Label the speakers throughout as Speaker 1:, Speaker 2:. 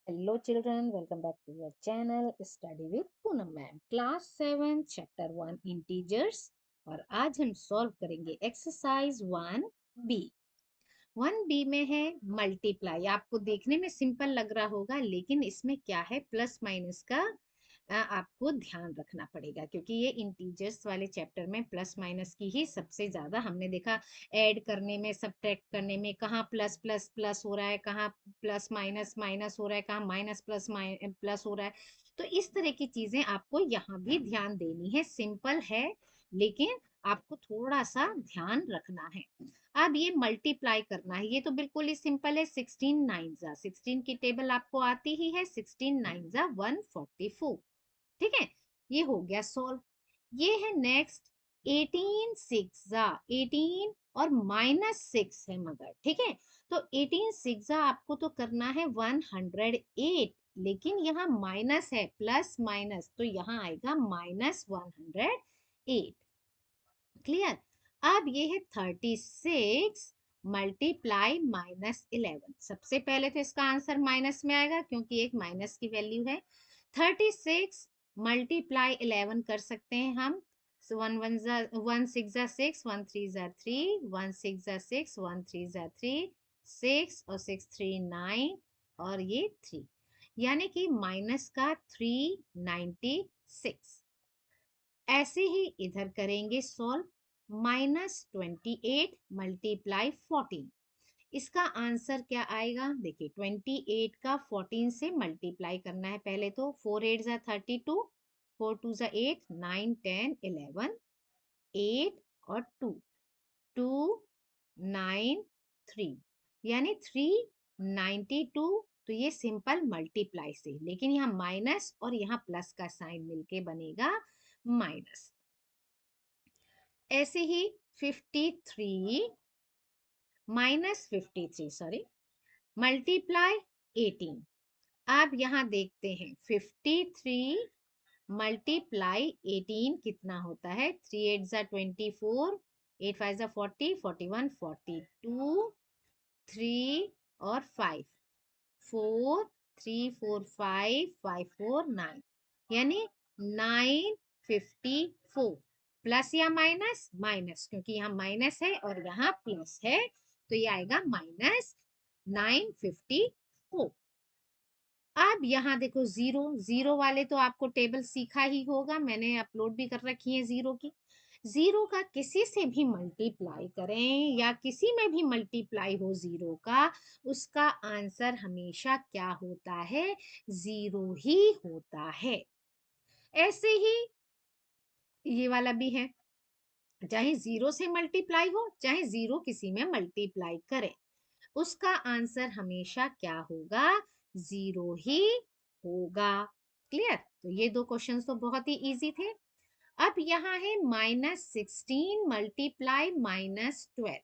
Speaker 1: Hello children, welcome back to your channel Study with Poonam Ma'am. Class 7 Chapter 1 Integers और आज हम solve करेंगे exercise 1B। 1B में है मल्टीप्लाई। आपको देखने में सिंपल लग रहा होगा लेकिन इसमें क्या है, प्लस माइनस का आपको ध्यान रखना पड़ेगा क्योंकि ये इंटीजर्स वाले चैप्टर में प्लस माइनस की ही सबसे ज्यादा हमने देखा। ऐड करने में, सब्ट्रैक्ट करने में कहाँ प्लस प्लस प्लस हो रहा है, कहाँ प्लस माइनस माइनस हो रहा है, कहाँ माइनस प्लस प्लस हो रहा है। तो इस तरह की चीजें आपको यहाँ भी ध्यान देनी है। सिंपल है लेकिन आपको थोड़ा सा ध्यान रखना है। अब ये मल्टीप्लाई करना है, ये तो बिल्कुल ही सिंपल है। 16 9 जा 16 की टेबल आपको आती ही है। 16 9 जा 144। ठीक है, ये हो गया सॉल्व। ये है नेक्स्ट 18 6 जा 18 और -6 है मगर। ठीक है, तो 18 6 जा आपको तो करना है 108, लेकिन यहाँ माइनस है, प्लस माइनस तो यहाँ आएगा -108। क्लियर। अब ये है 36 मल्टीप्लाई -11। सबसे पहले तो इसका आंसर माइनस में आएगा क्योंकि एक माइनस की वैल्यू है। 36 मल्टीप्लाई 11 कर सकते हैं हम। वन वन जा 1 6 जा 6, 1 3 जा 3, 1 6 जा 6, 1 3 जा 3, 6 और 6 3 9 और ये 3, यानी कि माइनस का 396। ऐसे ही इधर करेंगे सॉल्व। -28 मल्टीप्लाई 14। इसका आंसर क्या आएगा, देखिए 28 का 14 से मल्टीप्लाई करना है पहले तो। 4 8 जा 32, 4 2 जा 8, 9 10 11, 8 और 2 2 9 3, यानी 392। तो ये सिंपल मल्टीप्लाई से, लेकिन यहाँ माइनस और यहाँ प्लस का साइन मिलके बनेगा माइनस। ऐसे ही 53 -53 सॉरी मल्टीप्लाई 18। अब यहाँ देखते हैं 53 मल्टीप्लाई 18 कितना होता है। 3 8 जा 24, 8 5 जा 40, 41 42, 3 और 5, 4 3 4 5 5 4 9, यानी 954। प्लस या माइनस, माइनस क्योंकि यहाँ माइनस है और यहाँ प्लस है, तो ये आएगा -954। अब यहाँ देखो जीरो, जीरो वाले तो आपको टेबल सीखा ही होगा, मैंने अपलोड भी कर रखी है जीरो की। जीरो का किसी से भी मल्टीप्लाई करें या किसी में भी मल्टीप्लाई हो जीरो का, उसका आंसर हमेशा क्या होता है, जीरो ही होता है। ऐसे ही ये वाला भी है, चाहे जीरो से मल्टीप्लाई हो चाहे जीरो किसी में मल्टीप्लाई करे, उसका आंसर हमेशा क्या होगा, जीरो ही होगा। क्लियर। तो ये दो क्वेश्चंस तो बहुत ही इजी थे। अब यहाँ है -16 मल्टीप्लाई -12।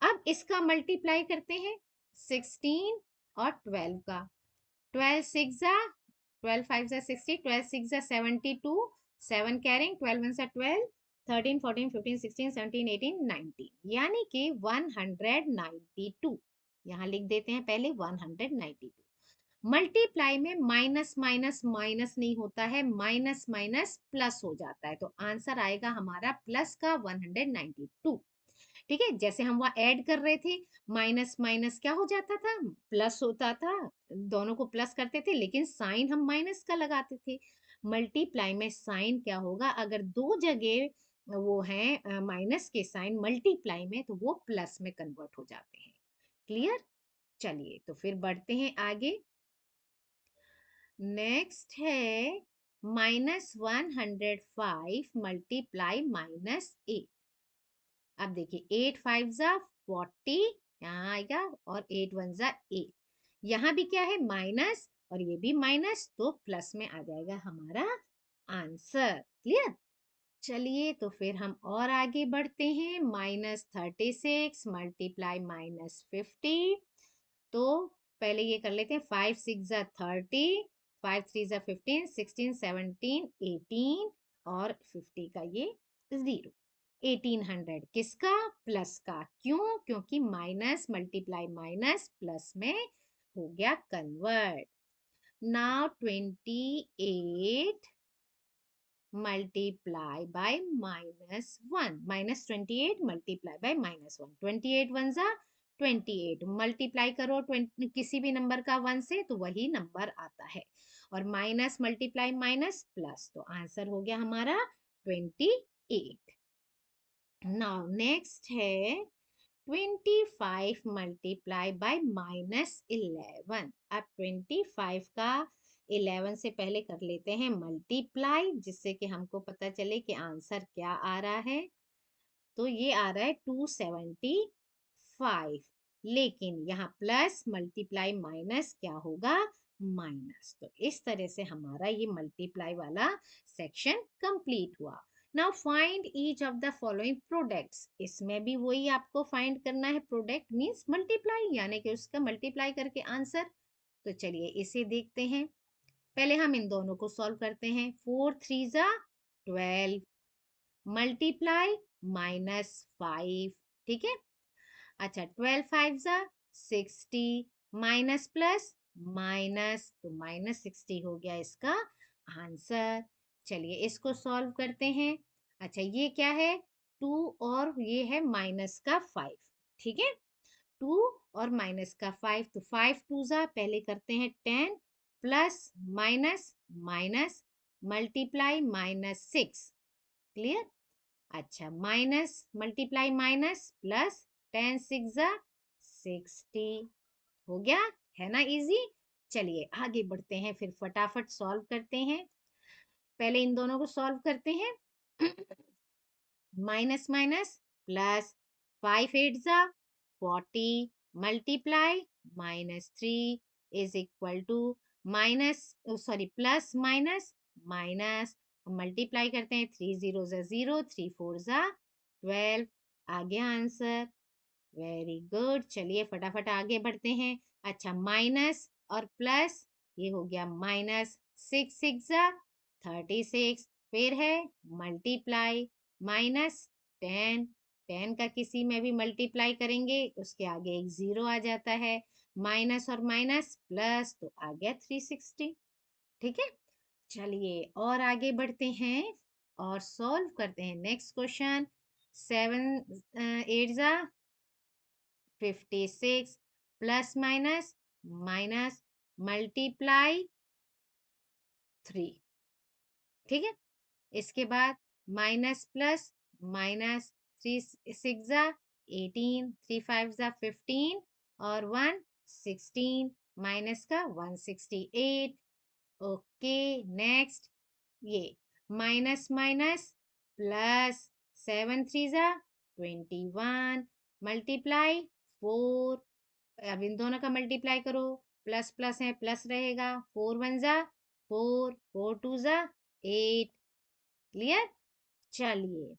Speaker 1: अब इसका मल्टीप्लाई करते हैं 16 और 12 का। 12 6 जा 12 5 जा 60, 12 6 जा 72, 7 कैरिंग, 12 1 जा 12, 13 14 15 16 17 18 19, यानी कि 192। यहाँ लिख देते हैं पहले 192। मल्टीप्लाई में माइनस माइनस माइनस नहीं होता है, माइनस माइनस प्लस हो जाता है, तो आंसर आएगा हमारा प्लस का 192। ठीक है, जैसे हम वहां ऐड कर रहे थे, माइनस माइनस क्या हो जाता था, प्लस होता था। दोनों को प्लस करते थे लेकिन साइन हम माइनस का लगाते थे। मल्टीप्लाई में साइन क्या होगा, अगर दो जगह वो है माइनस के साइन, मल्टीप्लाई में तो वो प्लस में कन्वर्ट हो जाते हैं। क्लियर। चलिए तो फिर बढ़ते हैं आगे। नेक्स्ट है -105 मल्टीप्लाई -8। अब देखिए 8 5 जा 40, यहाँ आएगा, और 8 1 जा 8। यहाँ भी क्या है, माइनस और ये भी माइनस, तो प्लस में आ जाएगा हमारा आंसर। क्लियर। चलिए तो फिर हम और आगे बढ़ते हैं। -36 मल्टीप्लाई -50। तो पहले ये कर लेते हैं। 5 6 जा 30, 5 3 जा 15, 16 17 18 और 50 का ये 0। 1800 किसका, प्लस का। क्यों, क्योंकि माइनस मल्टीप्लाई माइनस प्लस में हो गया convert. Now 28 multiply by -1, -28 multiply by -1, 28 one जा 28, मल्टीप्लाई करो 20 किसी भी नंबर का 1 से तो वही नंबर आता है, और माइनस मल्टीप्लाई माइनस प्लस, तो आंसर हो गया हमारा 28। नाउ नेक्स्ट है 25 मल्टीप्लाई बाय -11। अब 25 का 11 से पहले कर लेते हैं मल्टीप्लाई, जिससे कि हमको पता चले कि आंसर क्या आ रहा है। तो ये आ रहा है 275, लेकिन यहाँ प्लस मल्टीप्लाई माइनस क्या होगा, माइनस। तो इस तरह से हमारा ये मल्टीप्लाई वाला सेक्शन कंप्लीट हुआ। Now find each of the following products, इसमें भी वही आपको फाइंड करना है, प्रोडक्ट मींस मल्टीप्लाई, यानी कि उसका मल्टीप्लाई करके आंसर। तो चलिए इसे देखते हैं। पहले हम इन दोनों को सॉल्व करते हैं। 4 3 जा 12 मल्टीप्लाई -5, ठीक है। अच्छा 12 5 जा 60 माइनस प्लस माइनस, तो -60 हो गया इसका आंसर। चलिए इसको सॉल्व करते हैं। अच्छा ये क्या है, 2 और ये है माइनस का 5, ठीक है। 2 और माइनस का 5, तो 5 2 जा, पहले करते हैं 10 plus minus minus multiply -6, clear. अच्छा माइनस मल्टीप्लाई माइनस प्लस 10 6 जा 60, हो गया, है ना इजी। चलिए आगे बढ़ते हैं, फिर फटाफट सॉल्व करते हैं। पहले इन दोनों को सॉल्व करते हैं। माइनस माइनस प्लस 5 8 जा 40 multiply -3 is equal to minus, sorry plus minus minus, multiply करते हैं 3 0 जा 0, 3 4 जा 12, आ गया आंसर। Very good. चलिए फटाफट आगे बढ़ते हैं। अच्छा माइनस और प्लस, ये हो गया माइनस 6 6 जा 36, फिर है मल्टीप्लाई -10, 10 का किसी में भी मल्टीप्लाई करेंगे उसके आगे एक जीरो आ जाता है, माइनस और माइनस प्लस, तो आ गया 360, ठीक है। चलिए और आगे बढ़ते हैं और सॉल्व करते हैं नेक्स्ट क्वेश्चन। 7 8 जा 56 प्लस माइनस माइनस मल्टीप्लाई 3, ठीक है। इसके बाद माइनस प्लस माइनस 3 6 जा 18, 3 5 जा 15 और 1 16, माइनस का 168। ओके नेक्स्ट, ये माइनस माइनस प्लस 7 3 जा 21 मल्टीप्लाई 4, अब इन दोनों का मल्टीप्लाई करो, प्लस प्लस है प्लस रहेगा, 4 1 जा 4, 4 2 जा 8, क्लियर। चलिए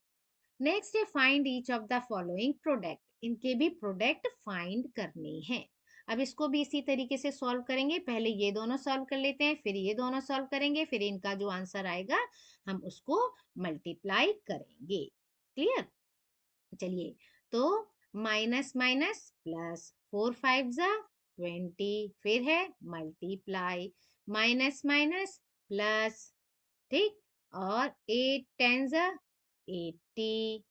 Speaker 1: नेक्स्ट है find each of the following product, इनके भी प्रोडक्ट फाइंड करने हैं। अब इसको भी इसी तरीके से सॉल्व करेंगे, पहले ये दोनों सॉल्व कर लेते हैं, फिर ये दोनों सॉल्व करेंगे, फिर इनका जो आंसर आएगा हम उसको मल्टीप्लाई करेंगे, क्लियर। चलिए तो माइनस माइनस प्लस 4 5 जा 20, फिर है मल्टीप्लाई माइनस माइनस प्लस, ठीक, और 8 10 जा 80,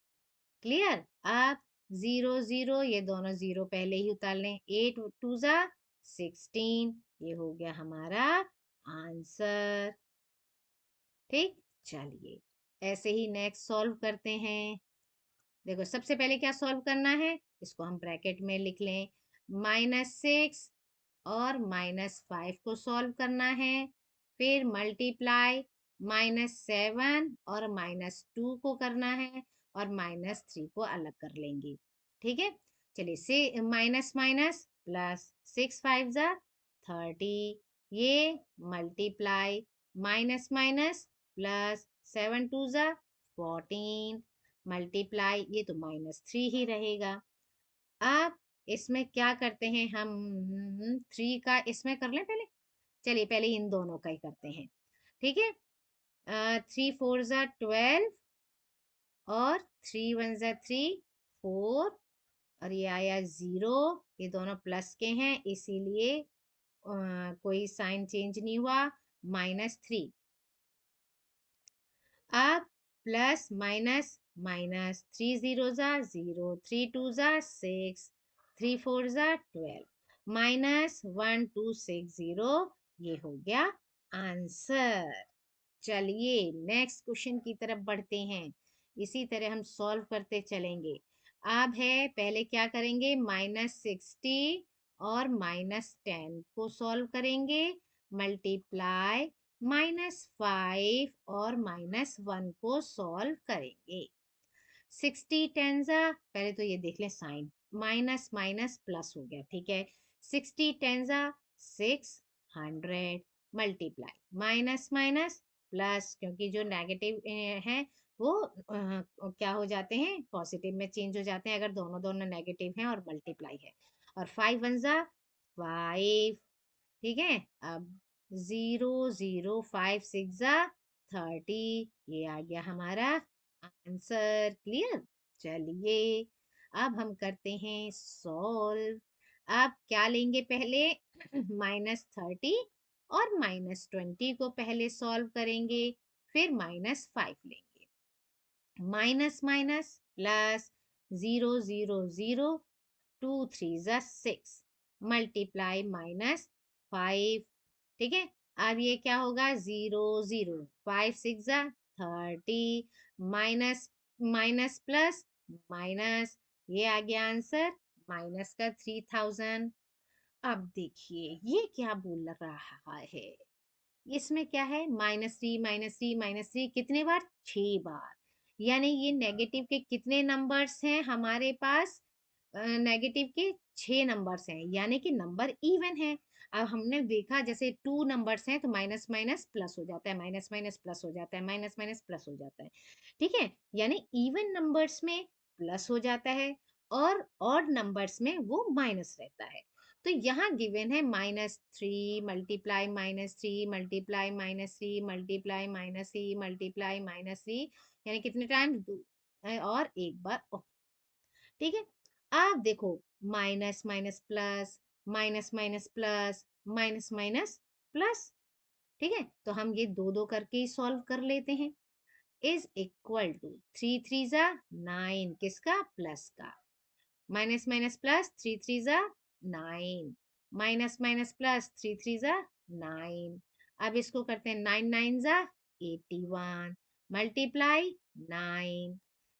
Speaker 1: क्लियर। अब 0 0, ये दोनों जीरो पहले ही उतार लें, 8 2 जा 16, ये हो गया हमारा आंसर, ठीक। चलिए ऐसे ही नेक्स्ट सॉल्व करते हैं। देखो सबसे पहले क्या सॉल्व करना है, इसको हम ब्रैकेट में लिख लें, -6 और -5 को सॉल्व करना है, फिर मल्टीप्लाई -7 और -2 को करना है, और -3 को अलग कर लेंगे, ठीक है। चलिए से माइनस माइनस प्लस 6 5 जा 30, ये मल्टीप्लाई माइनस माइनस प्लस 7 2 जा 14 मल्टीप्लाई, ये तो -3 ही रहेगा। अब इसमें क्या करते हैं हम, 3 का इसमें कर लें पहले, चलिए पहले इन दोनों का ही करते हैं, ठीक है। 3 4 जा 12 और 3 1 जा 3 4, और ये आया 0, ये दोनों प्लस के हैं इसीलिए कोई साइन चेंज नहीं हुआ, -3। अब प्लस माइनस माइनस, 3 जीरो जा 0, 3 टू जा 6, 3 फोर जा 12, -1260, ये हो गया आंसर। चलिए नेक्स्ट क्वेश्चन की तरफ बढ़ते हैं। इसी तरह हम सॉल्व करते चलेंगे। अब है, पहले क्या करेंगे, -60 और -10 को सॉल्व करेंगे, मल्टीप्लाई -5 और -1 को सॉल्व करेंगे। 60 टेंजा, पहले तो ये देख लें साइन, माइनस माइनस प्लस हो गया, ठीक है। 60 टेंजा 600, मल्टीप्लाई माइनस माइनस प्लस, क्योंकि जो नेगेटिव है वो क्या हो जाते हैं, पॉजिटिव में चेंज हो जाते हैं अगर दोनों दोनों नेगेटिव हैं और मल्टीप्लाई है। और 5 वन जा 5, ठीक है। अब 0 0 5 6 जा 30, ये आ गया हमारा आंसर। क्लियर। चलिए अब हम करते हैं सॉल्व। अब क्या लेंगे पहले, -30 और -20 को पहले सॉल्व करेंगे, फिर -5 लेंगे। माइनस माइनस प्लस, 0 0 0, 2 3 जा 6, मल्टीप्लाई -5, ठीक है। अब ये क्या होगा, 0 0 5 6 जा 30, माइनस माइनस प्लस माइनस, ये आ गया आंसर माइनस का 3000। अब देखिए ये क्या बोल रहा है, इसमें क्या है, -3 -3 -3 कितने बार, 6 बार। यानी ये नेगेटिव के कितने नंबर्स हैं हमारे पास, नेगेटिव के 6 नंबर्स हैं, यानी कि नंबर इवन है। अब हमने देखा जैसे 2 नंबर्स हैं तो माइनस माइनस प्लस हो जाता है, माइनस माइनस प्लस हो जाता है, माइनस माइनस प्लस हो जाता है, ठीक है। यानी इवन नंबर्स में प्लस हो जाता है और ऑड नंबर्स में वो माइनस रहता है। तो यहाँ गिवन है -3 मल्टीप्लाई -3 मल्टीप्लाई -3 मल्टीप्लाई -3 मल्टीप्लाई -3, यानी कितने टाइम, और एक बार और, ठीक है। अब देखो, minus minus plus, minus minus plus, minus minus plus, ठीक है। तो हम ये दो दो करके ही सॉल्व कर लेते हैं। इज इक्वल टू 3 3 जा 9, किसका, प्लस का, माइनस माइनस प्लस, 3 3 जा 9, माइनस माइनस प्लस, 3 3 जा 9। अब इसको करते हैं, 9 9 जा 81, मल्टीप्लाई 9,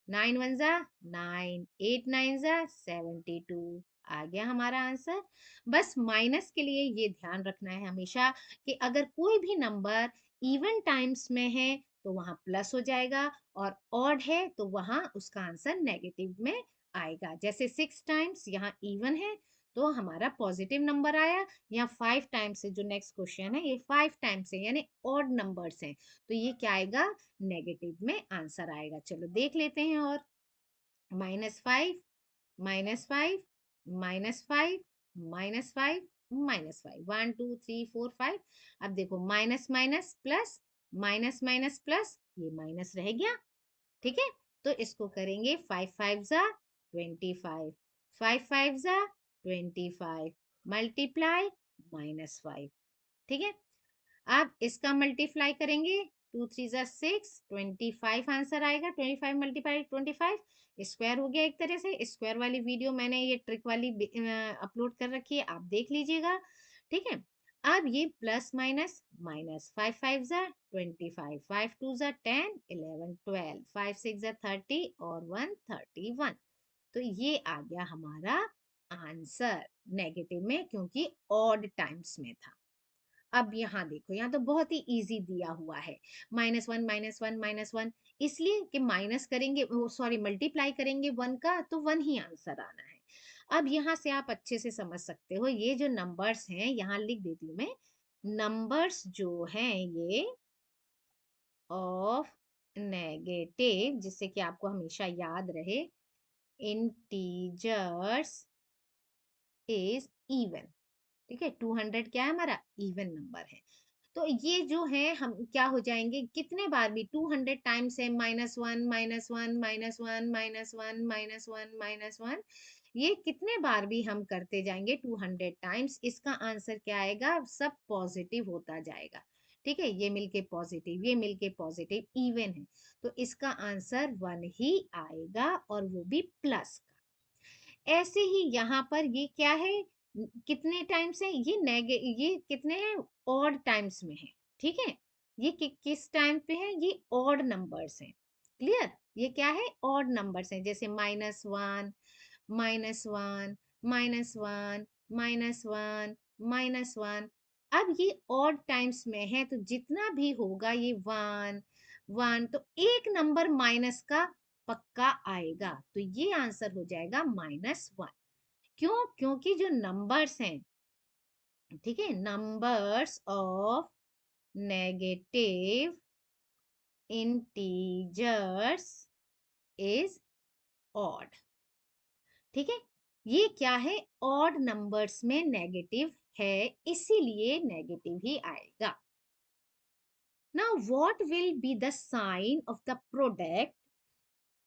Speaker 1: 9 1 जा 9, 8 9 जा 72, आ गया हमारा आंसर। बस माइनस के लिए ये ध्यान रखना है हमेशा कि अगर कोई भी नंबर इवन टाइम्स में है तो वहां प्लस हो जाएगा, और ऑड है तो वहां उसका आंसर नेगेटिव में आएगा। जैसे 6 टाइम्स यहाँ इवन है तो हमारा पॉजिटिव नंबर आया, यहाँ 5 टाइम्स से, जो नेक्स्ट क्वेश्चन है ये 5 टाइम्स है यानी ऑड नंबर्स हैं, तो ये क्या आएगा, नेगेटिव में आंसर आएगा। चलो देख लेते हैं। और -5 -5 -5 -5 -5, 1 2 3 4 5। अब देखो minus minus plus, minus minus plus, ये माइनस रह गया, ठीक है। तो इसको करेंगे, 5 5 जा 25, 5 5 जा 25, मल्टीप्लाई -5, ठीक है। अब इसका मल्टीप्लाई करेंगे, 2 3 जा 6, 25 आंसर आएगा, 25 मल्टीप्लाई 25, स्क्वायर हो गया। एक तरह से स्क्वायर वाली वीडियो मैंने ये ट्रिक वाली अपलोड कर रखी है, आप देख लीजिएगा, ठीक है। अब ये प्लस माइनस माइनस, 5 5 जा 25, 5 2 जा 10, 11 12, 5 6 जा 30 और 1 31। तो ये आ गया हमारा आंसर नेगेटिव में, क्योंकि ऑड टाइम्स में था। अब यहाँ देखो, यहाँ तो बहुत ही इजी दिया हुआ है, -1 -1 -1, इसलिए कि माइनस करेंगे, सॉरी मल्टीप्लाई करेंगे 1 का तो 1 ही आंसर आना है। अब यहाँ से आप अच्छे से समझ सकते हो, ये जो नंबर्स हैं यहाँ लिख देती हूँ मैं, नंबर्स जो हैं ये ऑफ नेगेटिव, जिससे कि आपको हमेशा याद रहे, इंटीजर्स इज इवन, ठीक है। 200 क्या है हमारा, इवन नंबर है। तो ये जो है हम क्या हो जाएंगे, कितने बार भी 200 टाइम्स है, -1 -1 -1 -1 -1 -1 -1 -1, ये कितने बार भी हम करते जाएंगे 200 टाइम्स, इसका आंसर क्या आएगा, सब पॉजिटिव होता जाएगा। ठीक है, ये मिलके पॉजिटिव, ये मिलके पॉजिटिव, इवन है, तो इसका आंसर 1 ही आएगा, और वो भी प्लस का। ऐसे ही यहाँ पर ये क्या है, कितने टाइम्स है ये, ये कितने हैं, ऑड टाइम्स में है। ठीक है, ये किस टाइम पे है, ये ऑड नंबर्स हैं। क्लियर, ये क्या है, ऑड नंबर्स हैं, जैसे -1, -1, -1, -1, -1। अब ये ऑड टाइम्स में है, तो जितना भी होगा ये 1 1, तो एक नंबर माइनस का पक्का आएगा, तो ये आंसर हो जाएगा -1। क्यों, क्योंकि जो नंबर्स हैं, ठीक है, numbers of negative integers is odd. ठीक है, ये क्या है, ऑड नंबर्स में नेगेटिव है, इसीलिए नेगेटिव ही आएगा। Now what will be the sign of the product,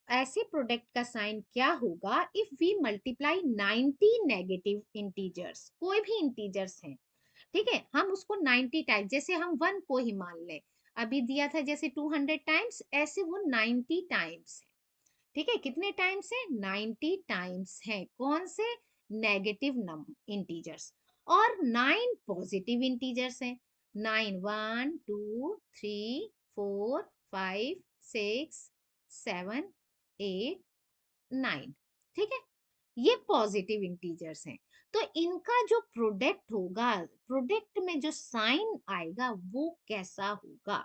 Speaker 1: ऐसे प्रोडक्ट का साइन क्या होगा if we multiply 90 negative integers, कोई भी इंटीजर्स हैं, ठीक है, हम उसको 90 टाइम्स, जैसे हम 1 को ही मान लें, अभी दिया था जैसे 200 टाइम्स, ऐसे वो 90 टाइम्स है। ठीक है, कितने टाइम्स है, 90 टाइम्स है, कौन से, नेगेटिव इंटीजर्स, और 9 पॉजिटिव इंटीजर्स हैं, 9 1 2 3 4 5 6 7 8 9। ठीक है, ये पॉजिटिव इंटीजर्स हैं, तो इनका जो प्रोडक्ट होगा, प्रोडक्ट में जो साइन आएगा वो कैसा होगा,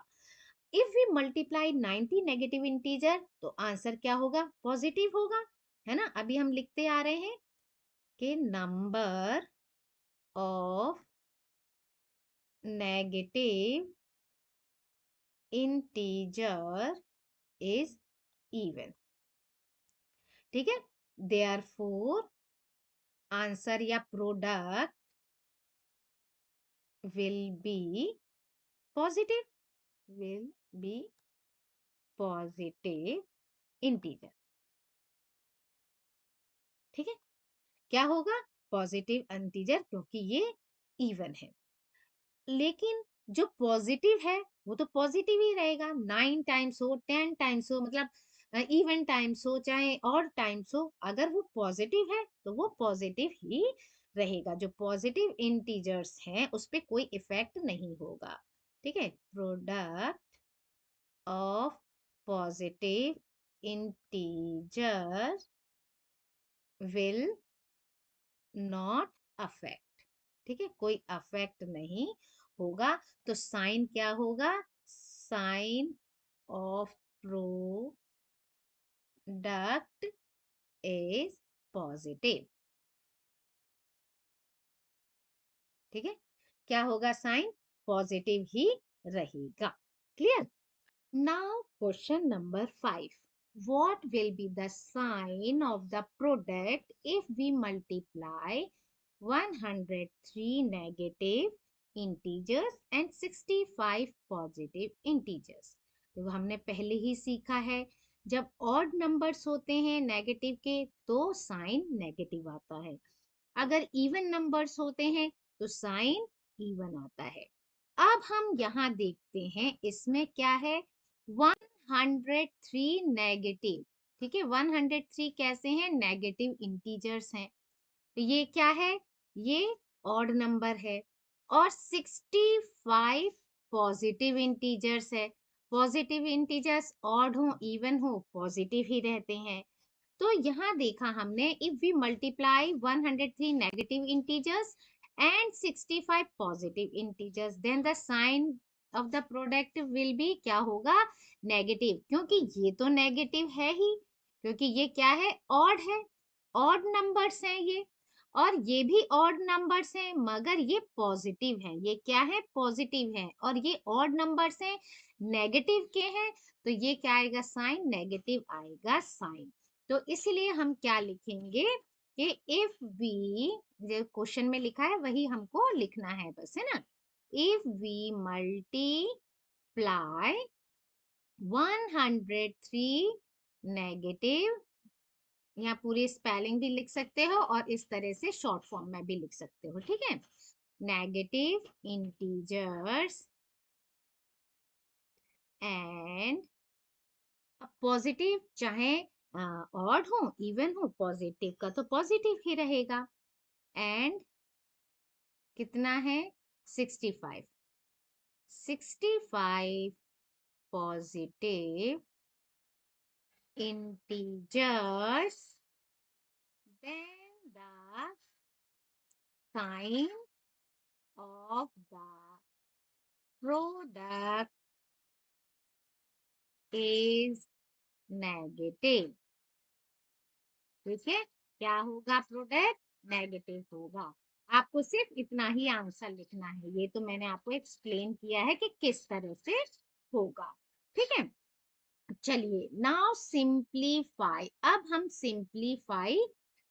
Speaker 1: if we multiply 90 negative integer, तो आंसर क्या होगा, पॉजिटिव होगा, है ना। अभी हम लिखते आ रहे हैं कि number of negative integer is even. ठीक है, देयरफॉर आंसर या product will B positive, will be positive integer. ठीक है, क्या होगा, पॉजिटिव इंटीजर, क्योंकि ये इवन है। लेकिन जो पॉजिटिव है वो तो पॉजिटिव ही रहेगा, 9 टाइम्स हो, 10 टाइम्स हो, मतलब इवन टाइम्स हो चाहे और टाइम्स हो, अगर वो पॉजिटिव है तो वो पॉजिटिव ही रहेगा, जो पॉजिटिव इंटीजर्स हैं उस पे कोई इफेक्ट नहीं होगा। ठीक है, product of positive integer will not affect. ठीक है, कोई अफेक्ट नहीं होगा, तो साइन क्या होगा, sign of product is positive. ठीक है, क्या होगा, साइन पॉजिटिव ही रहेगा। Clear. Now question number 5, what will be the sign of the product if we multiply 103 negative integers and 65 positive integers। तो हमने पहले ही सीखा है, जब ऑड नंबर्स होते हैं नेगेटिव के तो साइन नेगेटिव आता है, अगर इवन नंबर्स होते हैं तो साइन इवन आता है। अब हम यहाँ देखते हैं इसमें क्या है, 103 नेगेटिव। ठीक है, 103 कैसे हैं, नेगेटिव इंटीजर्स हैं, तो ये क्या है, ये ऑड नंबर है, और 65 पॉजिटिव इंटीजर्स है। पॉजिटिव इंटीजर्स ऑड हो इवन हो पॉजिटिव ही रहते हैं। तो यहाँ देखा हमने, if we multiply 103 negative integers and 65 positive integers, then the sign of the product will be क्या होगा, नेगेटिव, क्योंकि ये तो नेगेटिव है ही, क्योंकि ये क्या है, ऑड है, ऑड नंबर्स हैं ये, और ये भी ऑड नंबर्स हैं, मगर ये पॉजिटिव हैं, ये क्या है, पॉजिटिव हैं, और ये ऑड नंबर्स हैं, नेगेटिव के हैं, तो ये क्या आएगा, साइन नेगेटिव आएगा साइन। तो इसलिए हम क्या लिखेंगे कि इफ वी, जो क्वेश्चन में लिखा है वही हमको लिखना है बस, है ना। इफ वी मल्टीप्लाई 103 नेगेटिव या पूरी स्पेलिंग भी लिख सकते हो और इस तरह से शॉर्ट फॉर्म में भी लिख सकते हो, ठीक है। नेगेटिव इंटीजर्स एंड पॉजिटिव, चाहे ऑड हो इवन हो, पॉजिटिव का तो पॉजिटिव ही रहेगा। एंड कितना है 65, 65 positive integers, then the sign of the product is negative। ठीक है, क्या होगा, प्रोडक्ट नेगेटिव होगा। आपको सिर्फ इतना ही आंसर लिखना है, ये तो मैंने आपको एक्सप्लेन किया है कि किस तरह से होगा, ठीक है। चलिए नाउ सिंप्लीफाई, अब हम सिंप्लीफाई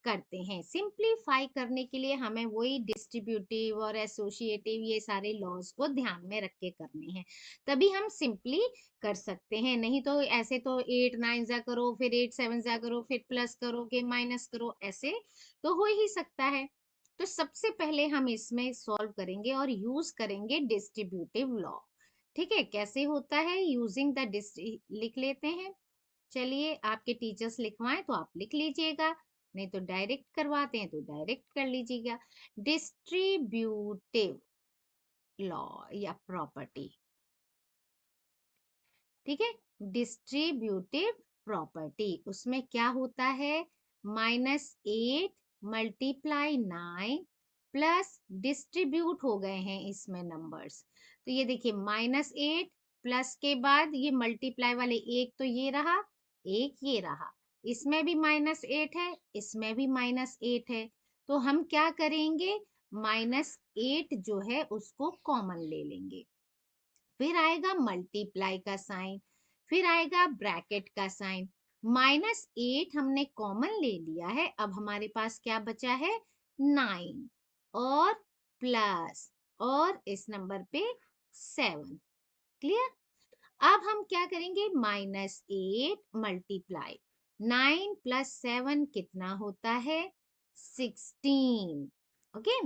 Speaker 1: करते हैं। सिंप्लीफाई करने के लिए हमें वही डिस्ट्रीब्यूटिव और एसोसिएटिव ये सारे लॉज को ध्यान में रख के करने हैं, तभी हम सिंपली कर सकते हैं। नहीं तो ऐसे तो 8 9 जा करो, फिर 8 7 जा करो, फिर प्लस करो के माइनस करो, ऐसे तो हो ही सकता है। तो सबसे पहले हम इसमें सॉल्व करेंगे और यूज करेंगे डिस्ट्रीब्यूटिव लॉ। ठीक है, कैसे होता है, यूजिंग द लिख लेते हैं। चलिए आपके टीचर्स लिखवाएं तो आप लिख लीजिएगा, नहीं तो डायरेक्ट करवाते हैं तो डायरेक्ट कर लीजिएगा। डिस्ट्रीब्यूटिव लॉ या प्रॉपर्टी, ठीक है। डिस्ट्रीब्यूटिव प्रॉपर्टी, उसमें क्या होता है, -8 मल्टीप्लाई 9 प्लस डिस्ट्रीब्यूट हो गए हैं इसमें नंबर्स, तो ये देखिए -8 प्लस के बाद ये मल्टीप्लाई वाले एक तो ये रहा, एक ये रहा, इसमें भी -8 है, इसमें भी -8 है, तो हम क्या करेंगे, -8 जो है उसको कॉमन ले लेंगे, फिर आएगा मल्टीप्लाई का साइन, फिर आएगा ब्रैकेट का साइन। -8 हमने कॉमन ले लिया है, अब हमारे पास क्या बचा है, 9 और प्लस और इस नंबर पे 7। क्लियर। अब हम क्या करेंगे, -8 मल्टीप्लाई 9 प्लस 7 कितना होता है, 16। ओके,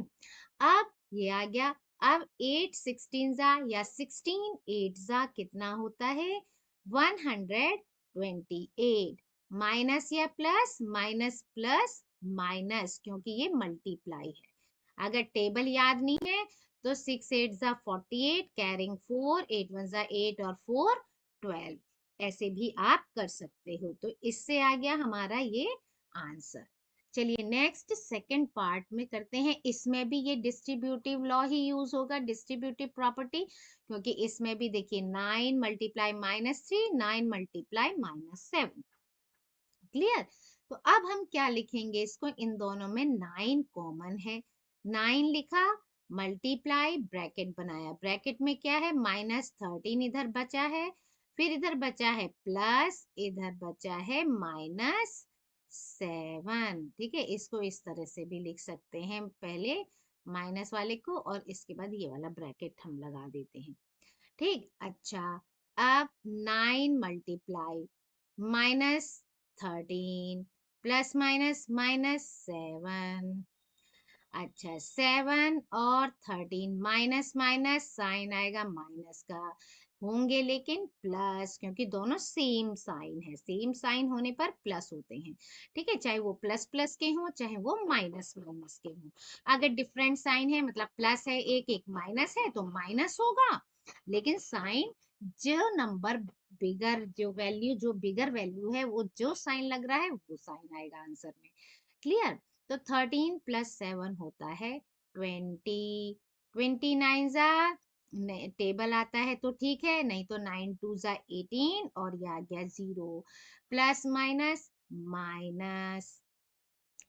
Speaker 1: अब ये आ गया। अब 8 16 जा या 16 8 जा कितना होता है, 128। माइनस या प्लस, माइनस प्लस माइनस, क्योंकि ये मल्टीप्लाई है। अगर टेबल याद नहीं है तो 6 8 जा 48, कैरिंग 4, 8 1 जा 8 और 4 12, ऐसे भी आप कर सकते हो। तो इससे आ गया हमारा ये आंसर। चलिए नेक्स्ट सेकंड पार्ट में करते हैं, इसमें भी ये डिस्ट्रीब्यूटिव लॉ ही यूज होगा, डिस्ट्रीब्यूटिव प्रॉपर्टी, क्योंकि इसमें भी देखिए 9 मल्टीप्लाई -3, 9 मल्टीप्लाई -7। क्लियर। तो अब हम क्या लिखेंगे इसको, इन दोनों में 9 कॉमन है, 9 लिखा, मल्टीप्लाई ब्रैकेट बनाया, ब्रैकेट में क्या है, -13 इधर बचा है, फिर इधर बचा है प्लस, इधर बचा है -7। ठीक है, इसको इस तरह से भी लिख सकते हैं, पहले माइनस वाले को और इसके बाद ये वाला ब्रैकेट हम लगा देते हैं। ठीक, अच्छा, अब 9 मल्टीप्लाई -13 प्लस माइनस -7। अच्छा, 7 और 13, माइनस माइनस साइन आएगा माइनस का, होंगे लेकिन प्लस, क्योंकि दोनों सेम साइन है, सेम साइन होने पर प्लस होते हैं। ठीक है, चाहे वो प्लस प्लस के हों चाहे वो माइनस माइनस के हों। अगर डिफरेंट साइन है, मतलब प्लस है एक एक माइनस है तो माइनस होगा, लेकिन साइन जो नंबर बिगर, जो बिगर वैल्यू है, वो जो साइन लग रहा है वो साइन आएगा आंसर में। क्लियर। तो 13 प्लस 7 होता है 20, 29 जा टेबल आता है तो ठीक है, नहीं तो 9 2 जा 18 और ये आ गया 0, प्लस माइनस माइनस।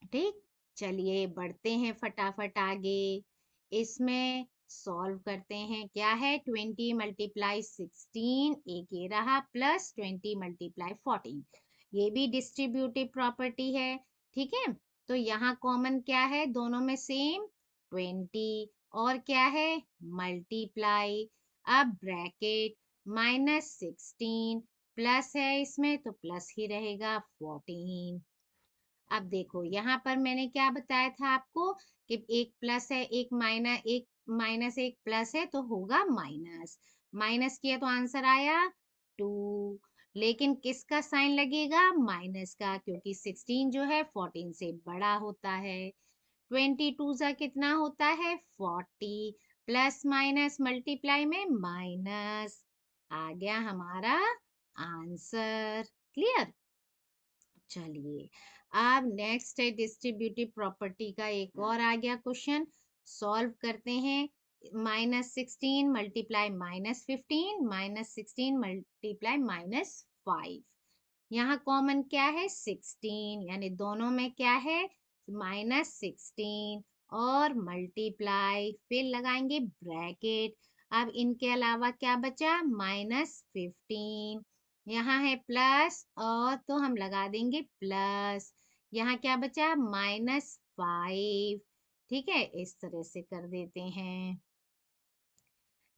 Speaker 1: ठीक, चलिए बढ़ते हैं फटाफट आगे, इसमें सॉल्व करते हैं। क्या है, 20 मल्टीप्लाई 16, एक ये रहा, प्लस 20 मल्टीप्लाई 14, ये भी डिस्ट्रीब्यूटिव प्रॉपर्टी है। ठीक है, तो यहाँ कॉमन क्या है, दोनों में सेम 20, और क्या है, मल्टीप्लाई, अब ब्रैकेट -16 प्लस है इसमें तो प्लस ही रहेगा 14। अब देखो यहाँ पर मैंने क्या बताया था आपको कि एक प्लस है, एक माइनस, एक प्लस है, तो होगा माइनस। माइनस किया तो आंसर आया 2। लेकिन किसका साइन लगेगा? माइनस का, क्योंकि 16 जो है 14 से बड़ा होता है। 22 जा कितना होता है? 40। प्लस माइनस मल्टीप्लाई में माइनस। आ गया हमारा आंसर। क्लियर? चलिए, अब नेक्स्ट है डिस्ट्रीब्यूटिव प्रॉपर्टी का एक और आ गया क्वेश्चन। सॉल्व करते हैं। -16 मल्टीप्लाई -15, -16 मल्टीप्लाई -5। यहाँ कॉमन क्या है? 16, यानी दोनों में क्या है? -16 और मल्टीप्लाई, फिर लगाएंगे ब्रैकेट। अब इनके अलावा क्या बचा? -15। यहाँ है प्लस, और तो हम लगा देंगे प्लस। यहाँ क्या बचा? -5। ठीक है, इस तरह से कर देते हैं।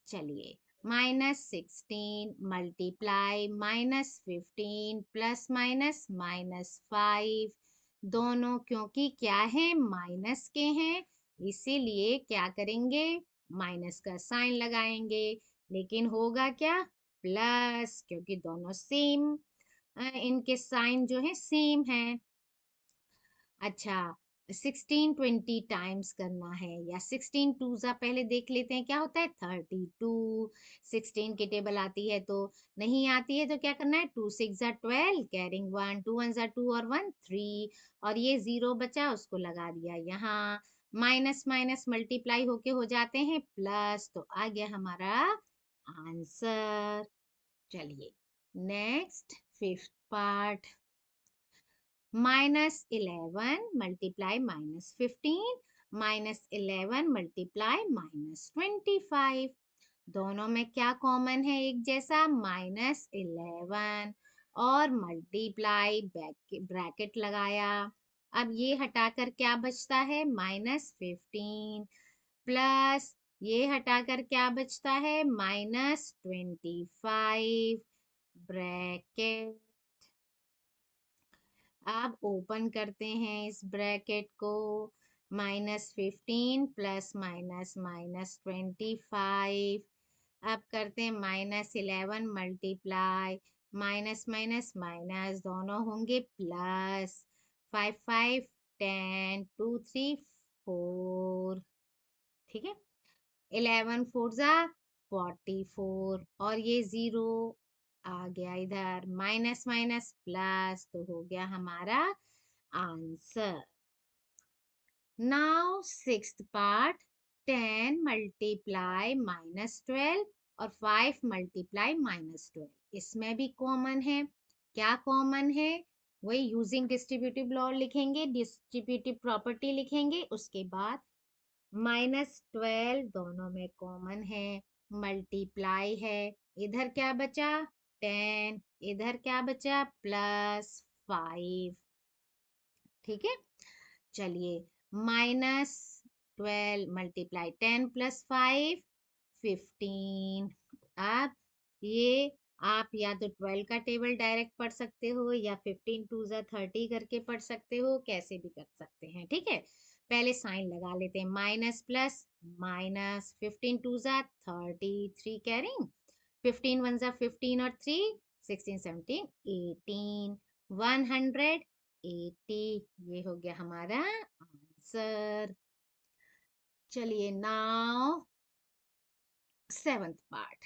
Speaker 1: चलिए, -16 मल्टीप्लाई -15 प्लस माइनस -5। दोनों क्योंकि क्या है? माइनस के हैं, इसीलिए क्या करेंगे? माइनस का साइन लगाएंगे। लेकिन होगा क्या? प्लस, क्योंकि दोनों सेम, इनके साइन जो है सेम है। अच्छा, 16 20 टाइम्स करना है, या 16 टू जा पहले देख लेते हैं क्या होता है? 32। 16 की टेबल आती है तो नहीं आती है तो क्या करना है? 2 6 जा 12, कैरिंग 1, 2 1 जा 2 और 1 3, और ये जीरो बचा उसको लगा दिया यहाँ। माइनस माइनस मल्टीप्लाई होके हो जाते हैं प्लस, तो आ गया हमारा आंसर। चलिए, next fifth part. -11 multiply -15, -11 multiply -25। दोनों में क्या कॉमन है? एक जैसा, -11 और मल्टीप्लाई, ब्रैकेट लगाया। अब ये हटाकर क्या बचता है? -15 प्लस, ये हटाकर क्या बचता है? -25 ब्रैकेट। अब ओपन करते हैं इस ब्रैकेट को। -15 प्लस माइनस -25। अब करते हैं -11 मल्टीप्लाई, माइनस माइनस माइनस दोनों होंगे प्लस। 5 5 10, 2 3 4। ठीक है, 11 4 जा 44, और ये जीरो आ गया इधर। माइनस माइनस प्लस, तो हो गया हमारा answer. Now sixth part. 10 multiply -12 और 5 मल्टीप्लाई -12, इसमें भी कॉमन है। क्या कॉमन है? वही यूजिंग डिस्ट्रीब्यूटिव लॉ लिखेंगे, डिस्ट्रीब्यूटिव प्रॉपर्टी लिखेंगे, उसके बाद -12 दोनों में कॉमन है, मल्टीप्लाई है। इधर क्या बचा? 10। इधर क्या बचा? +5। ठीक है, चलिए, -12 मल्टीप्लाई 10 + 5 15। अब ये आप या तो 12 का टेबल डायरेक्ट पढ़ सकते हो, या 15 2 जा 30 करके पढ़ सकते हो, कैसे भी कर सकते हैं। ठीक है, पहले साइन लगा लेते हैं। माइनस प्लस माइनस, 15 2 जा 30, 3 कैरिंग, 15 1 जा 15 और 3 16 17 18, 180। ये हो गया हमारा आंसर। चलिए, now seventh part.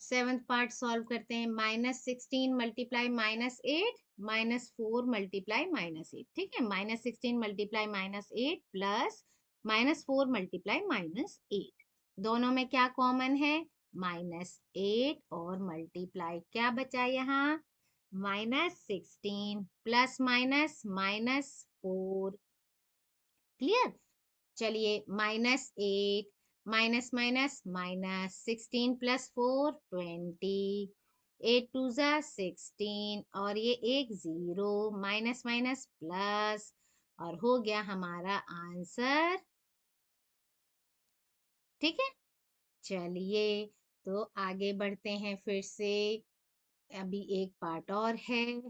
Speaker 1: Seventh part solve करते हैं। -16 मल्टीप्लाई -8, -4 मल्टीप्लाई -8। ठीक है, -16 मल्टीप्लाई -8 प्लस -4 मल्टीप्लाई -8। दोनों में क्या कॉमन है? -8 और मल्टीप्लाई, क्या बचा यहाँ? -16 प्लस माइनस -4। क्लियर? चलिए, -8 माइनस माइनस माइनस, 16 + 4 20, 8 2 जा 16, और ये एक जीरो, माइनस माइनस प्लस, और हो गया हमारा आंसर। ठीक है, चलिए, तो आगे बढ़ते हैं फिर से। अभी एक पार्ट और है।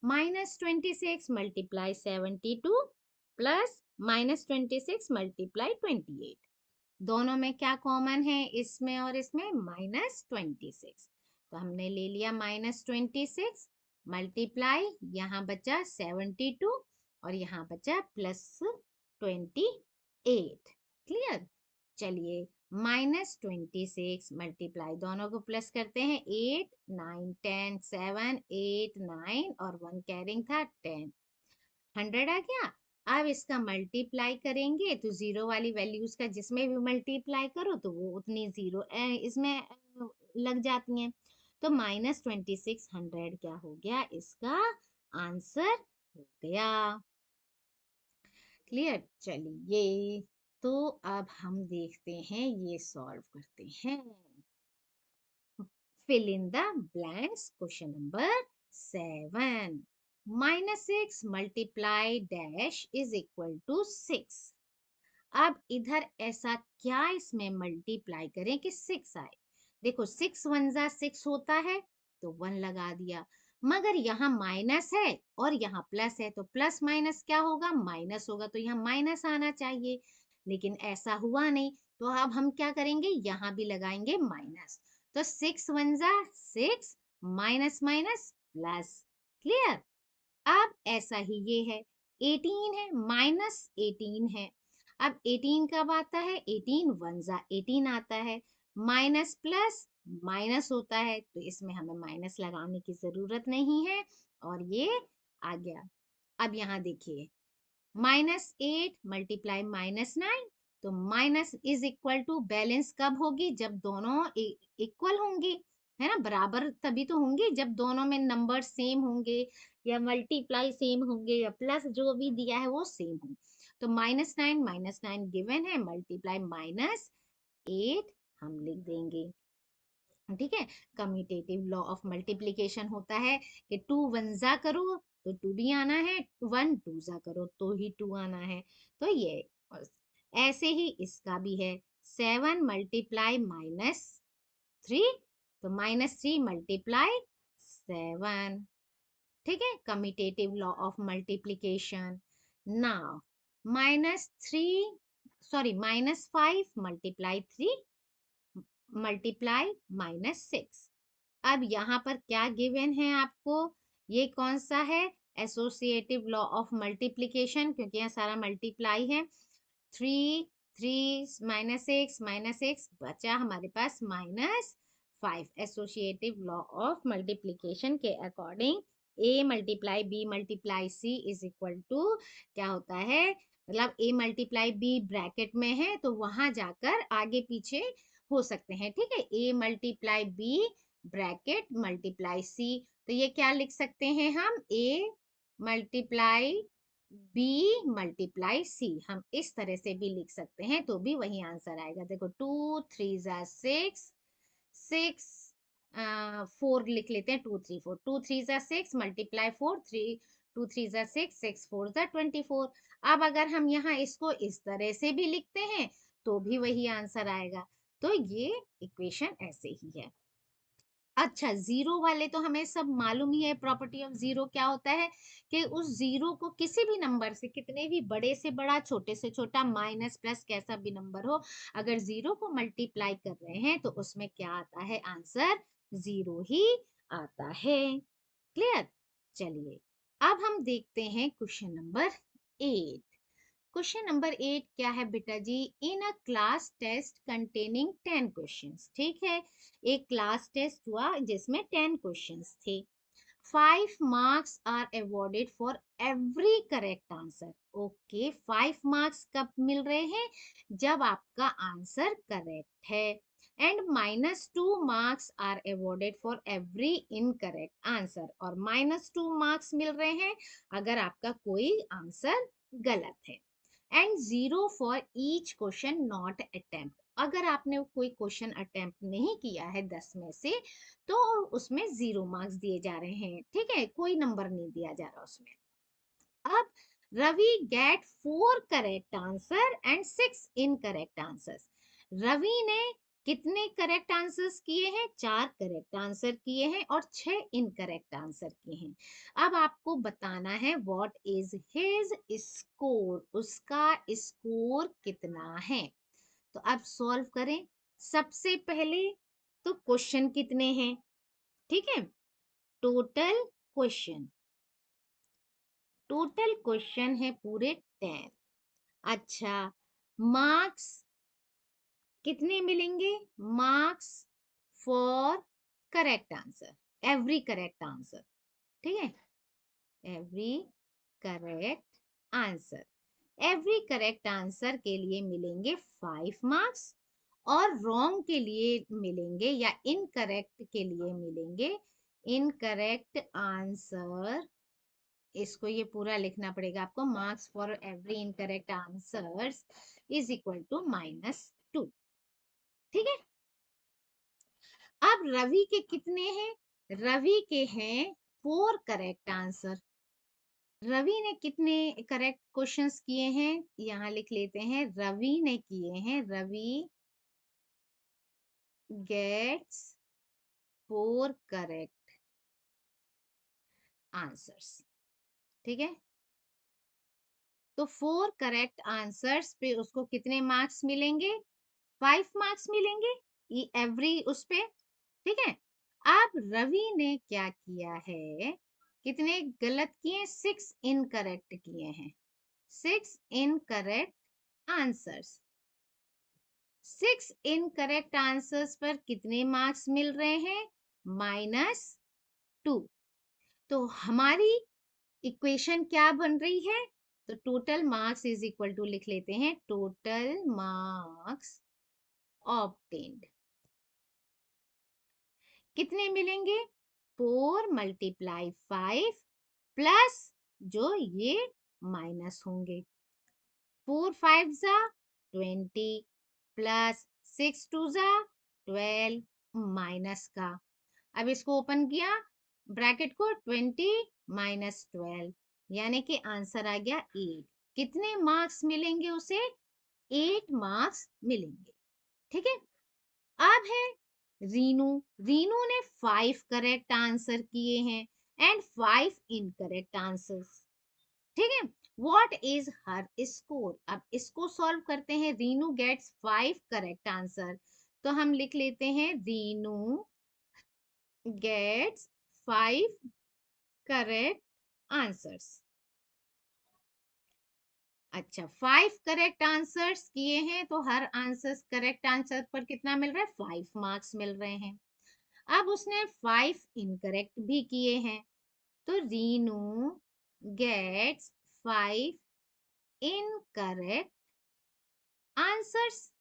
Speaker 1: -26 मल्टीप्लाई 72 प्लस -26 मल्टीप्लाई 28, दोनों में क्या कॉमन है, इसमें और इसमें -26, तो हमने ले लिया -26 मल्टीप्लाई, यहाँ बचा 72 और यहाँ बचा +28। क्लियर। चलिए -26 मल्टीप्लाई, दोनों को प्लस करते हैं, 8 9 10 7 8 9 और 1 कैरिंग था 10, 100 आ गया। अब इसका मल्टीप्लाई करेंगे तो जीरो वाली वैल्यूज का जिसमें भी मल्टीप्लाई करो तो वो उतनी जीरो इसमें लग जाती हैं। तो -2600 क्या हो गया, इसका आंसर हो गया। क्लियर। चलिए तो अब हम देखते हैं, ये सॉल्व करते हैं। fill in the blanks, question number 7, -6 multiply dash is equal to 6। अब इधर ऐसा क्या इसमें मल्टीप्लाई करें कि 6 आए। देखो 6 1 जा 6 होता है तो 1 लगा दिया, मगर यहाँ माइनस है और यहाँ प्लस है, तो प्लस माइनस क्या होगा, माइनस होगा, तो यहाँ माइनस आना चाहिए, लेकिन ऐसा हुआ नहीं। तो अब हम क्या करेंगे, यहाँ भी लगाएंगे माइनस, तो 6 1 जा 6, माइनस माइनस प्लस। क्लियर। अब ऐसा ही ये है, 18 है -18 है। अब 18 कब आता है, 18 1 जा 18 आता है, माइनस प्लस माइनस होता है, तो इसमें हमें माइनस लगाने की जरूरत नहीं है और ये आ गया। अब यहाँ देखिए, -8 मल्टीप्लाई -9, तो minus is equal to balance कब होगी, जब दोनों इक्वल होंगी, है ना, बराबर तभी तो होंगी जब दोनों में नंबर सेम होंगे या मल्टीप्लाई सेम होंगे या प्लस जो भी दिया है वो सेम हो। तो -9 गिवन है, मल्टीप्लाई -8 हम लिख देंगे। ठीक है। कम्यूटेटिव लॉ ऑफ मल्टीप्लिकेशन होता है कि 2 1 जा करो तो 2 भी आना है, 1 2 जा करो तो ही 2 आना है। तो ये ऐसे ही इसका भी है, 7 मल्टीप्लाई -3, तो -3 मल्टीप्लाई 7। ठीक है। Commutative law of multiplication. Now -5 multiply 3 multiply -6। अब यहाँ पर क्या गिवन है आपको, ये कौन सा है, एसोसिएटिव लॉ ऑफ मल्टीप्लिकेशन, क्योंकि यहाँ सारा मल्टीप्लाई है। 3 3 -6 बचा हमारे पास -5। एसोसिएटिव लॉ ऑफ मल्टीप्लिकेशन के according a multiply b multiply c is equal to क्या होता है, मतलब a मल्टीप्लाई b ब्रैकेट में है तो वहां जाकर आगे पीछे हो सकते हैं। ठीक है। a multiply b bracket multiply c, तो ये क्या लिख सकते हैं हम, a multiply b multiply c, हम इस तरह से भी लिख सकते हैं तो भी वही आंसर आएगा। देखो 2 3 जा 6 6 4 लिख लेते हैं, 2 3 4, 2 3 जा 6 मल्टीप्लाई 4 3 2 3 जा 6 6 4 जा 24। अब अगर हम यहाँ इसको इस तरह से भी लिखते हैं तो भी वही आंसर आएगा। तो ये इक्वेशन ऐसे ही है। अच्छा, जीरो वाले तो हमें सब मालूम ही है, प्रॉपर्टी ऑफ जीरो क्या होता है कि उस जीरो को किसी भी नंबर से, कितने भी बड़े से बड़ा छोटे से छोटा माइनस प्लस कैसा भी नंबर हो, अगर जीरो को मल्टीप्लाई कर रहे हैं तो उसमें क्या आता है, आंसर जीरो ही आता है। क्लियर। चलिए अब हम देखते हैं क्वेश्चन नंबर 8। क्वेश्चन नंबर 8 क्या है बेटा जी, in a class test containing 10 questions. ठीक है, एक क्लास टेस्ट हुआ जिसमें 10 क्वेश्चंस थे। 5 marks are awarded for every correct answer. Okay, 5 marks कब मिल रहे हैं, जब आपका आंसर करेक्ट है। And -2 marks are awarded for every incorrect answer, और -2 मार्क्स मिल रहे हैं अगर आपका कोई आंसर गलत है। And 0 for each question not attempt, अगर आपने कोई क्वेश्चन अटेम्प्ट नहीं किया है 10 में से तो उसमें 0 मार्क्स दिए जा रहे हैं। ठीक है, कोई नंबर नहीं दिया जा रहा उसमें। अब Ravi get 4 correct answer and 6 incorrect answers. Ravi ने कितने करेक्ट आंसर्स किए हैं? 4 करेक्ट आंसर किए हैं और 6 इनकरेक्ट आंसर किए हैं। अब आपको बताना है व्हाट इज हिज स्कोर, उसका स्कोर कितना है। तो अब सॉल्व करें। सबसे पहले तो क्वेश्चन कितने हैं, ठीक है। टोटल क्वेश्चन, टोटल क्वेश्चन है पूरे 10। अच्छा, मार्क्स कितने मिलेंगे? Marks for correct answer, every correct answer, ठीक है। Every correct answer, every correct answer के लिए मिलेंगे 5 मार्क्स, और रॉन्ग के लिए मिलेंगे या इनकरेक्ट के लिए मिलेंगे, इनकरेक्ट आंसर, इसको ये पूरा लिखना पड़ेगा आपको, marks for every incorrect answers is equal to -2, ठीक है। अब रवि के कितने हैं? रवि के हैं 4 करेक्ट आंसर। रवि ने कितने करेक्ट क्वेश्चंस किए हैं? यहां लिख लेते हैं, रवि ने किए हैं, रवि गेट्स 4 करेक्ट आंसर्स, ठीक है। तो 4 करेक्ट आंसर्स पे उसको कितने मार्क्स मिलेंगे? 5 मार्क्स मिलेंगे एवरी उस पे, ठीक है। अब रवि ने क्या किया है? कितने गलत किए? 6 इनकरेक्ट किए हैं, 6 इनकरेक्ट आंसर्स। 6 इनकरेक्ट आंसर्स पर कितने मार्क्स मिल रहे हैं? -2। तो हमारी इक्वेशन क्या बन रही है? तो total marks is equal to लिख लेते हैं, टोटल मार्क्स ऑब्टेन्ड कितने मिलेंगे? 4 × 5 प्लस जो ये माइनस होंगे, 4 5 ज़ा 20 प्लस 6 2 ज़ा 12 माइनस का, अब इसको ओपन किया ब्रैकेट को, 20 - 12 यानी कि आंसर आ गया 8। कितने मार्क्स मिलेंगे उसे? 8 मार्क्स मिलेंगे, ठीक है। अब है रीनू। रीनू ने 5 करेक्ट आंसर किए हैं एंड 5 इनकरेक्ट आंसर्स, ठीक है। What is her score? अब इसको सॉल्व करते हैं। रीनू गेट्स 5 करेक्ट आंसर, तो हम लिख लेते हैं, रीनू गेट्स 5 करेक्ट आंसर्स। अच्छा, 5 करेक्ट आंसर्स किए हैं तो हर आंसर करेक्ट आंसर पर कितना मिल रहा है? 5 मार्क्स मिल रहे हैं। अब उसने 5 इनकरेक्ट भी किए हैं, तो रीनू गेट्स 5 इनकरेक्ट आंसर्स।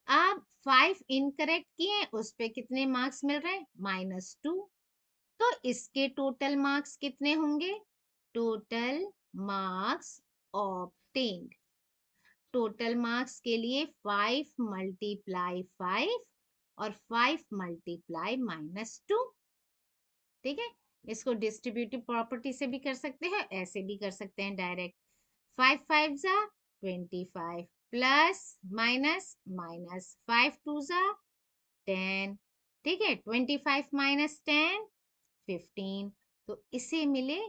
Speaker 1: अब 5 इनकरेक्ट किए, उस पे कितने मार्क्स मिल रहे हैं? -2। तो इसके टोटल मार्क्स कितने होंगे? Total marks obtained, total marks के लिए 5 × 5 और 5 × -2, ठीक है। इसको डिस्ट्रीब्यूटिव प्रॉपर्टी से भी कर सकते हैं, ऐसे भी कर सकते हैं डायरेक्ट। 5 5 ज़ा 25 प्लस माइनस माइनस 5 2 ज़ा 10, ठीक है। 25 - 10 15, तो इसे मिले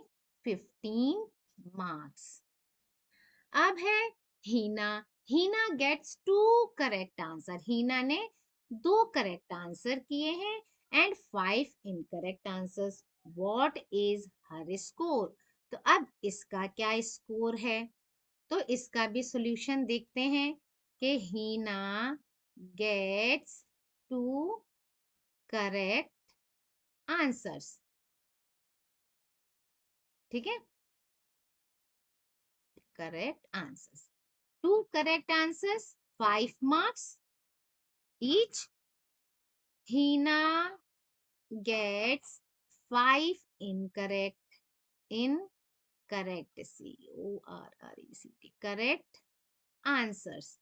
Speaker 1: 15 मार्क्स। अब है हीना। हीना गेट्स 2 करेक्ट आंसर। हीना ने 2 करेक्ट आंसर किए हैं and 5 incorrect answers. What is her score? तो अब इसका क्या स्कोर है? तो इसका भी सॉल्यूशन देखते हैं कि हीना गेट्स 2 करेक्ट आंसर्स, ठीक है, correct answers. 2 correct answers, 5 marks each. Hina gets 5 incorrect, correct answers.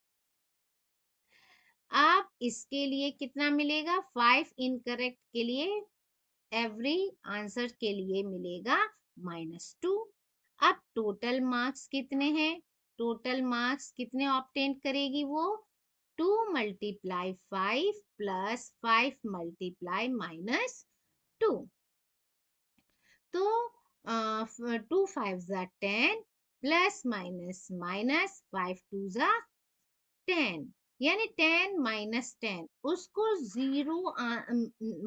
Speaker 1: अब इसके लिए कितना मिलेगा? 5 इनकरेक्ट के लिए, एवरी आंसर के लिए मिलेगा -2। अब टोटल मार्क्स कितने हैं? टोटल मार्क्स कितने ऑब्टेन करेगी वो? 2 multiply 5 plus 5 multiply minus 2. तो 2 5 जा 10 प्लस माइनस माइनस 5 2 जा 10, यानी 10 माइनस 10 उसको 0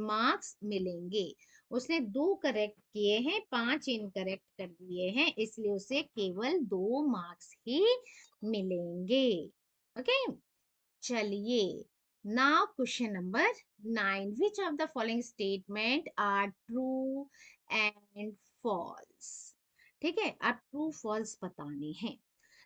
Speaker 1: मार्क्स मिलेंगे। उसने 2 करेक्ट किए हैं, 5 इनकरेक्ट कर दिए हैं, इसलिए उसे केवल 2 मार्क्स ही मिलेंगे। ओके, चलिए now question number 9, which of the following statement are true and false. ठीक है, अब ट्रू फॉल्स बताने हैं।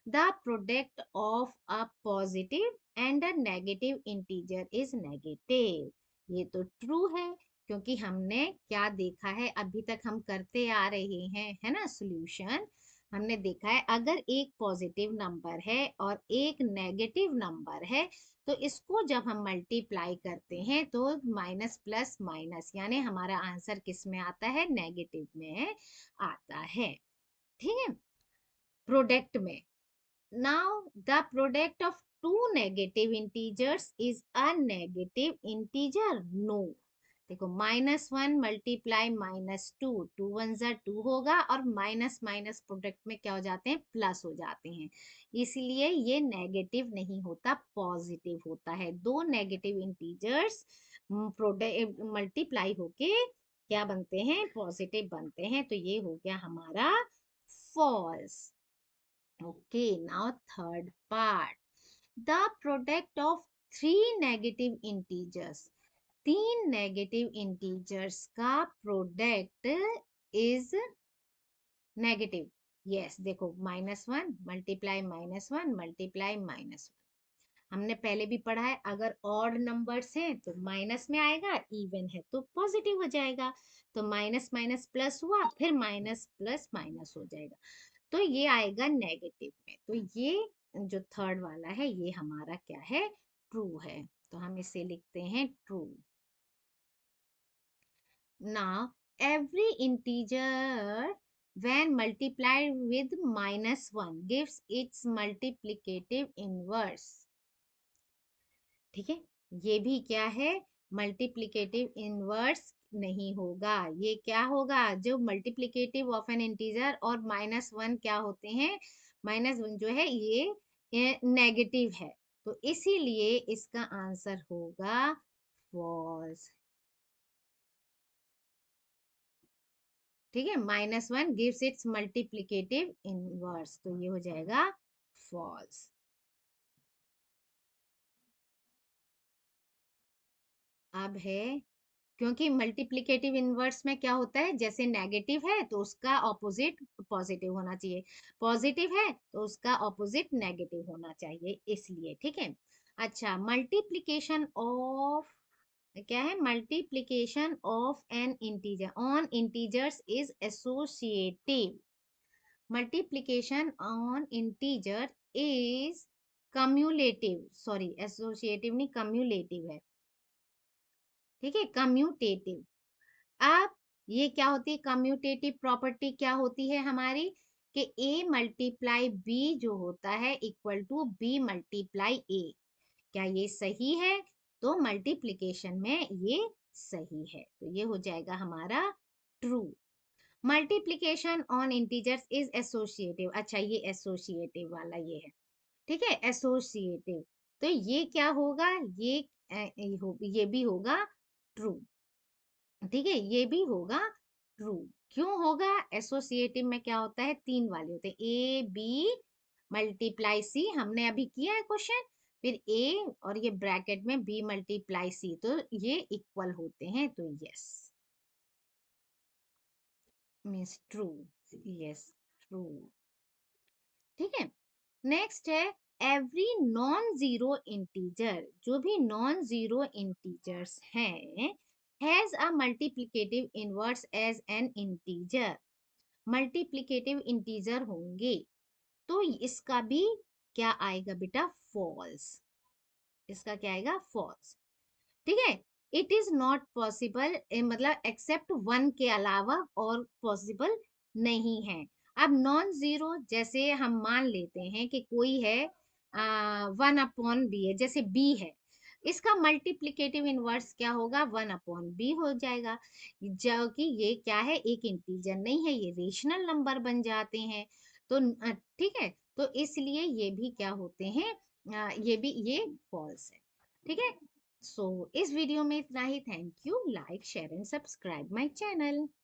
Speaker 1: The product of a positive and a negative integer is negative. ये तो ट्रू है, क्योंकि हमने क्या देखा है, अभी तक हम करते आ रहे हैं, है ना। सॉल्यूशन हमने देखा है, अगर एक पॉजिटिव नंबर है और एक नेगेटिव नंबर है, तो इसको जब हम मल्टीप्लाई करते हैं तो माइनस प्लस माइनस, यानी हमारा आंसर किस में आता है, नेगेटिव में आता है। ठीक है, प्रोडक्ट में। Now the product of two negative integers is a negative integer. No, देखो -1 मल्टीप्लाई -2, 2 1 जा 2 होगा, और माइनस माइनस प्रोडक्ट में क्या हो जाते हैं, प्लस हो जाते हैं, इसलिए ये नेगेटिव नहीं होता, पॉजिटिव होता है। दो नेगेटिव इंटीजर्स प्रोडक्ट मल्टीप्लाई होके क्या बनते हैं, पॉजिटिव बनते हैं, तो ये हो गया हमारा false. Okay, now third part. The product of three negative integers. तीन नेगेटिव इंटीजर्स का प्रोडक्ट इज नेगेटिव। यस, देखो -1 मल्टीप्लाई -1 मल्टीप्लाई -1, हमने पहले भी पढ़ा है, अगर ऑड नंबर्स हैं तो माइनस में आएगा, इवन है तो पॉजिटिव हो जाएगा। तो माइनस माइनस प्लस हुआ, फिर माइनस प्लस माइनस हो जाएगा, तो ये आएगा नेगेटिव में। तो ये जो थर्ड वाला है, ये हमारा क्या है, ट्रू है, तो हम इसे लिखते हैं true. Now every integer when multiplied with -1 gives its multiplicative inverse। ठीक है, ये भी क्या है, मल्टीप्लिकेटिव इनवर्स नहीं होगा। ये क्या होगा, जो मल्टीप्लिकेटिव ऑफ एन इंटीजर और -1 क्या होते हैं, -1 जो है ये नेगेटिव है, तो इसीलिए इसका आंसर होगा फॉल्स। ठीक है, -1 गिव्स इट्स मल्टीप्लिकेटिव इनवर्स, तो ये हो जाएगा फॉल्स। अब है, क्योंकि मल्टीप्लिकेटिव इनवर्स में क्या होता है, जैसे नेगेटिव है तो उसका ऑपोजिट पॉजिटिव होना चाहिए, पॉजिटिव है तो उसका ऑपोजिट नेगेटिव होना चाहिए, इसलिए। ठीक है, अच्छा, मल्टीप्लिकेशन ऑफ, क्या है, multiplication of N integer on integers is associative. Multiplication on integer is cumulative, sorry associative नहीं, कम्युलेटिव है। ठीक है, कम्यूटेटिव। अब ये क्या होती है, कम्यूटेटिव प्रॉपर्टी क्या होती है हमारी, कि a मल्टीप्लाई b जो होता है equal to b multiply a। क्या ये सही है, तो मल्टीप्लिकेशन में ये सही है, तो ये हो जाएगा हमारा true. Multiplication on integers is associative, अच्छा ये एसोसिएटिव वाला ये है। ठीक है, एसोसिएटिव, तो ये क्या होगा, ये भी होगा ट्रू। ठीक है, ये भी होगा ट्रू। क्यों होगा, एसोसिएटिव में क्या होता है, तीन वाले होते हैं, ए बी मल्टीप्लाई सी, हमने अभी किया है क्वेश्चन, फिर ए और ये ब्रैकेट में बी मल्टीप्लाई सी, तो ये इक्वल होते हैं, तो yes means true. Yes, true. ठीक है, नेक्स्ट है, एवरी नॉन जीरो इंटीजर, जो भी नॉन जीरो इंटीजर्स हैं, has a multiplicative inverse as an integer. Multiplicative integer होंगे, तो इसका भी क्या आएगा बेटा, फॉल्स। इसका क्या आएगा, फॉल्स। ठीक है, इट इज नॉट पॉसिबल, मतलब एक्सेप्ट 1 के अलावा और पॉसिबल नहीं है। अब नॉन जीरो, जैसे हम मान लेते हैं कि कोई है वन अपॉन बी है, जैसे बी है, इसका मल्टीप्लिकेटिव इनवर्स क्या होगा, वन अपॉन बी हो जाएगा, जो कि ये क्या है, एक इंटीजर नहीं है, ये रेशनल नंबर बन जाते हैं। तो ठीक है, तो इसलिए ये भी क्या होते हैं, ये फॉल्स है। ठीक है, सो इस वीडियो में इतना ही। Thank you, like share and subscribe my channel.